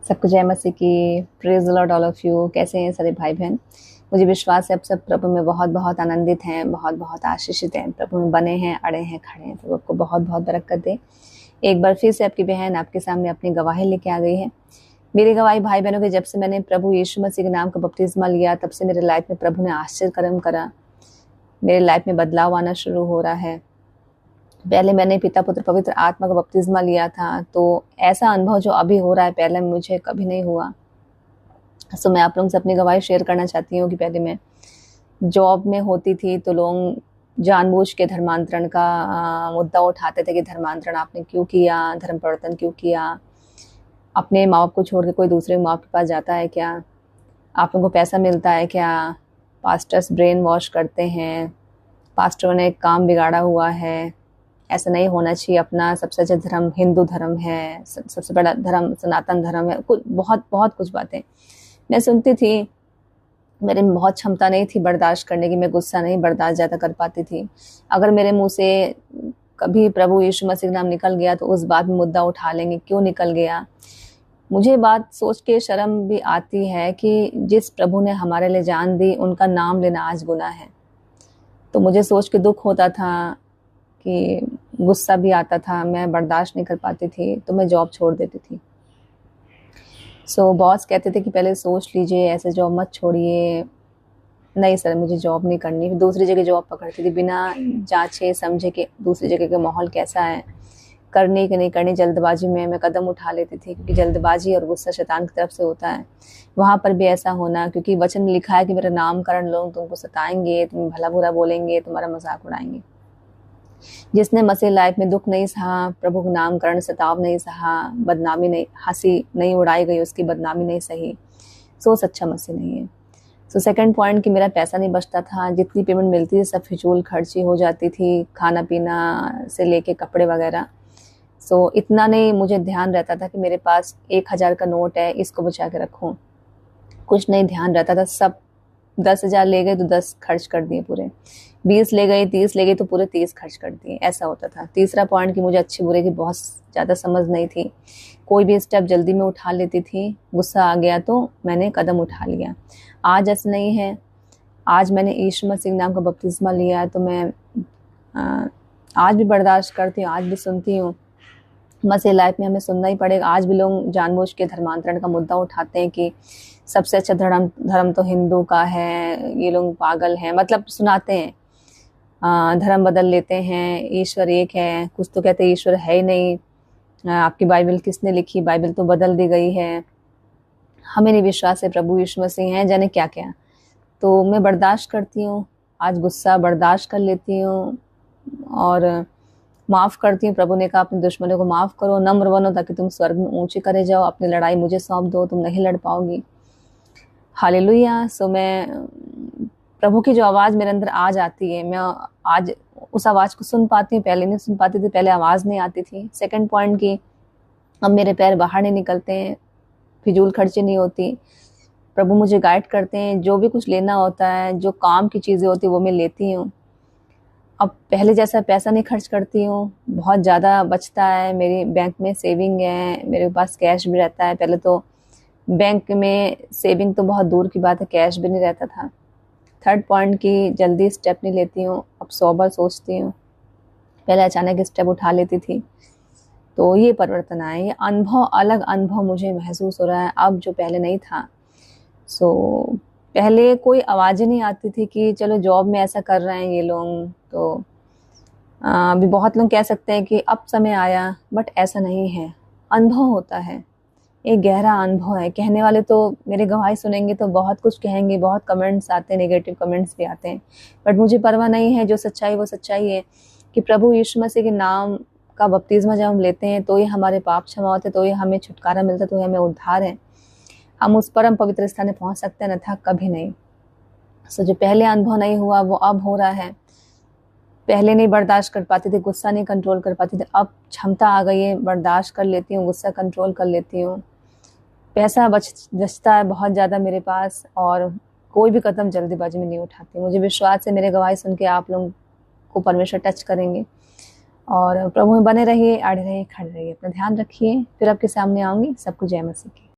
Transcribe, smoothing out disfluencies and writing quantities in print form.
सबको जय मसीह की। Praise the Lord all of you. कैसे हैं सारे भाई बहन? मुझे विश्वास है आप सब प्रभु में बहुत बहुत आनंदित हैं, बहुत बहुत आशीषित हैं, प्रभु में बने हैं, अड़े हैं, खड़े हैं। प्रभु आपको बहुत बहुत बरकत दे। एक बार फिर से आपकी बहन आपके सामने अपनी गवाही लेके आ गई है। मेरी गवाही भाई बहनों की, जब से मैंने प्रभु यीशु मसीह के नाम का बपतिस्मा लिया तब से मेरे लाइफ में प्रभु ने आश्चर्य कर्म करा। मेरे लाइफ में बदलाव आना शुरू हो रहा है। पहले मैंने पिता पुत्र पवित्र आत्मा का बपतिस्मा लिया था, तो ऐसा अनुभव जो अभी हो रहा है पहले मुझे कभी नहीं हुआ। सो मैं आप लोगों से अपनी गवाही शेयर करना चाहती हूँ कि पहले मैं जॉब में होती थी तो लोग जानबूझ के धर्मांतरण का मुद्दा उठाते थे कि धर्मांतरण आपने क्यों किया, धर्म परिवर्तन क्यों किया, अपने माँ बाप को छोड़ के कोई दूसरे माँ बाप के पास जाता है क्या, आप लोगों को पैसा मिलता है क्या, पास्टर्स ब्रेन वॉश करते हैं, पास्टरों ने काम बिगाड़ा हुआ है, ऐसा नहीं होना चाहिए, अपना सबसे अच्छा धर्म हिंदू धर्म है, सबसे बड़ा धर्म सनातन धर्म है। कुछ बहुत बहुत कुछ बातें मैं सुनती थी। मेरे में बहुत क्षमता नहीं थी बर्दाश्त करने की, मैं गुस्सा नहीं बर्दाश्त ज़्यादा कर पाती थी। अगर मेरे मुंह से कभी प्रभु यीशु मसीह का नाम निकल गया तो उस बात में मुद्दा उठा लेंगे, क्यों निकल गया। मुझे बात सोच के शर्म भी आती है कि जिस प्रभु ने हमारे लिए जान दी उनका नाम लेना आज गुनाह है। तो मुझे सोच के दुख होता था कि गुस्सा भी आता था, मैं बर्दाश्त नहीं कर पाती थी, तो मैं जॉब छोड़ देती थी। बॉस कहते थे कि पहले सोच लीजिए, ऐसे जॉब मत छोड़िए। नहीं सर, मुझे जॉब नहीं करनी। दूसरी जगह जॉब पकड़ती थी बिना जांचे समझे कि दूसरी जगह का माहौल कैसा है, करनी कि नहीं करनी। जल्दबाजी में मैं कदम उठा लेती थी, क्योंकि जल्दबाजी और गुस्सा शैतान की तरफ से होता है। वहाँ पर भी ऐसा होना, क्योंकि वचन में लिखा है कि मेरा नामकरण लोग तुमको सताएंगे, तुम भला बुरा बोलेंगे, तुम्हारा मजाक उड़ाएंगे। जिसने मसीह लाइफ में दुख नहीं सहा, प्रभु का नामकरण सताव नहीं सहा, बदनामी नहीं, हंसी नहीं उड़ाई गई, उसकी बदनामी नहीं सही, सो सच्चा मसीह नहीं है। सेकंड पॉइंट कि मेरा पैसा नहीं बचता था। जितनी पेमेंट मिलती थी सब फिजूल खर्ची हो जाती थी, खाना पीना से लेके कपड़े वगैरह। इतना नहीं मुझे ध्यान रहता था कि मेरे पास 1000 का नोट है, इसको बचा के रखूं। कुछ नहीं ध्यान रहता था। सब 10,000 ले गए तो 10 खर्च कर दिए पूरे, 20 ले गए, 30 ले गए तो पूरे 30 खर्च कर दिए, ऐसा होता था। तीसरा पॉइंट कि मुझे अच्छे बुरे की बहुत ज़्यादा समझ नहीं थी। कोई भी स्टेप जल्दी में उठा लेती थी, गुस्सा आ गया तो मैंने कदम उठा लिया। आज ऐसा नहीं है। आज मैंने यीशु मसीह नाम का बपतिस्मा लिया है तो मैं आज भी बर्दाश्त करती हूँ, आज भी सुनती हूँ। मसीह लाइफ में हमें सुनना ही पड़ेगा। आज भी लोग जानबूझ के धर्मांतरण का मुद्दा उठाते हैं कि सबसे अच्छा धर्म तो हिंदू का है, ये लोग पागल हैं, मतलब सुनाते हैं। धर्म बदल लेते हैं, ईश्वर एक है, कुछ तो कहते हैं ईश्वर है ही नहीं। आपकी बाइबल किसने लिखी, बाइबल तो बदल दी गई है। हमें नहीं विश्वास है प्रभु यीशु मसीह हैं, जाने क्या क्या। तो मैं बर्दाश्त करती हूँ, आज गुस्सा बर्दाश्त कर लेती हूँ और माफ़ करती हूँ। प्रभु ने कहा अपने दुश्मनों को माफ़ करो, नम्र बनो ताकि तुम स्वर्ग में ऊंचे करे जाओ। अपनी लड़ाई मुझे सौंप दो, तुम नहीं लड़ पाओगी। हालेलुया। मैं प्रभु की जो आवाज़ मेरे अंदर आज आती है, मैं आज उस आवाज़ को सुन पाती हूँ। पहले नहीं सुन पाती थी, पहले आवाज़ नहीं आती थी। सेकंड पॉइंट की अब मेरे पैर बाहर नहीं निकलते हैं, फिजूल खर्ची नहीं होती। प्रभु मुझे गाइड करते हैं, जो भी कुछ लेना होता है, जो काम की चीज़ें होती है वो मैं लेती हूँ। अब पहले जैसा पैसा नहीं खर्च करती हूँ, बहुत ज़्यादा बचता है। मेरी बैंक में सेविंग है, मेरे पास कैश भी रहता है। पहले तो बैंक में सेविंग तो बहुत दूर की बात है, कैश भी नहीं रहता था। थर्ड पॉइंट की जल्दी स्टेप नहीं लेती हूँ, अब 100 बार सोचती हूँ। पहले अचानक स्टेप उठा लेती थी। तो ये परिवर्तन आया, ये अनुभव, अलग अनुभव मुझे महसूस हो रहा है अब, जो पहले नहीं था। पहले कोई आवाज़ें नहीं आती थी कि चलो जॉब में ऐसा कर रहे हैं ये लोग, तो अभी बहुत लोग कह सकते हैं कि अब समय आया, बट ऐसा नहीं है। अनुभव होता है, एक गहरा अनुभव है। कहने वाले तो मेरे गवाही सुनेंगे तो बहुत कुछ कहेंगे, बहुत कमेंट्स आते हैं, नेगेटिव कमेंट्स भी आते हैं, बट मुझे परवाह नहीं है। जो सच्चाई वो सच्चाई है कि प्रभु यीशु मसीह के नाम का बपतिस्मा जब हम लेते हैं तो ये हमारे पाप क्षमा होते, तो ये हमें छुटकारा मिलता, तो ये हमें उद्धार है। हम उस परम पवित्र स्थान में पहुंच सकते हैं, न था कभी नहीं। जो पहले अनुभव नहीं हुआ वो अब हो रहा है। पहले नहीं बर्दाश्त कर पाती थी, गुस्सा नहीं कंट्रोल कर पाती थी, अब क्षमता आ गई है, बर्दाश्त कर लेती हूँ, गुस्सा कंट्रोल कर लेती हूँ। पैसा बचता है बहुत ज़्यादा मेरे पास, और कोई भी कदम जल्दीबाजी में नहीं उठाती। मुझे विश्वास है मेरे गवाही सुन के आप लोगों को परमेश्वर टच करेंगे। और प्रभु में बने रहिए, अड़े रहिए, खड़े रहिए, अपना ध्यान रखिए। फिर आपके सामने आऊँगी। सबको जय मसीह की।